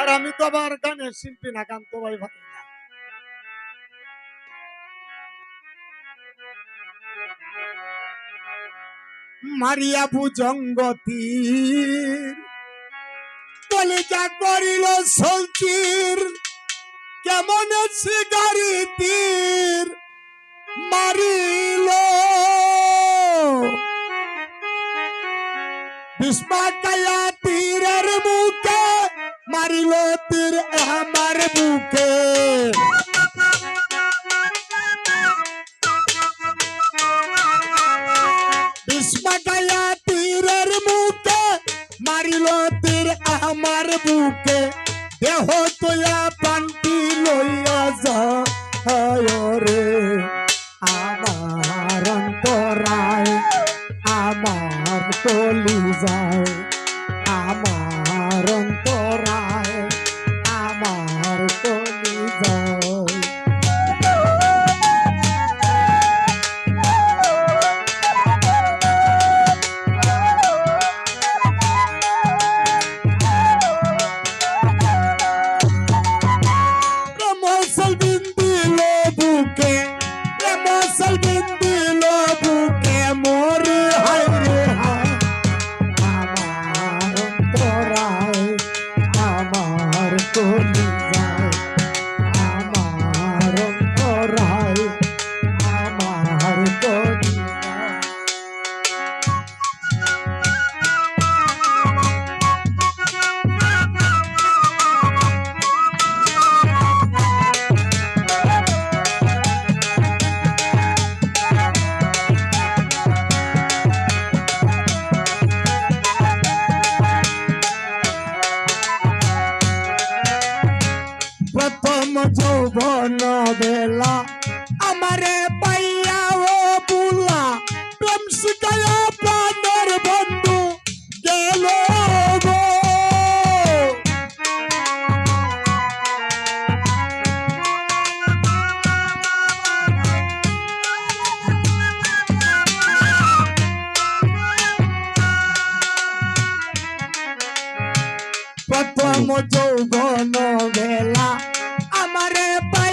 আর আমি তো আবার গানের শিল্পী না, গান তো ভাই ভাই না। মারিয়া ভুজঙ্গতীর কলিজা করিল সলচির, কেমন শিকারি তীর মারিল বিস্মাকায়া তীরের বুকে মারিল তীর আমার বুকে। বিস্মাকায়া তীরের মুখে মারিল তীর আমার বুকে। দেহ তোয়া পান্তি লইয়া যায় রে আমার অন্তরায়, আমার কলি যায় আমার অন্তরায়, আমার কলি যায়। প্রথম যৌবন বেলা আমারে পাইয়া ও বুলা, প্রেম শিখায়া প্রাণের বন্ধু গেল গো। প্রথম যৌবন বেলা আমারে পাই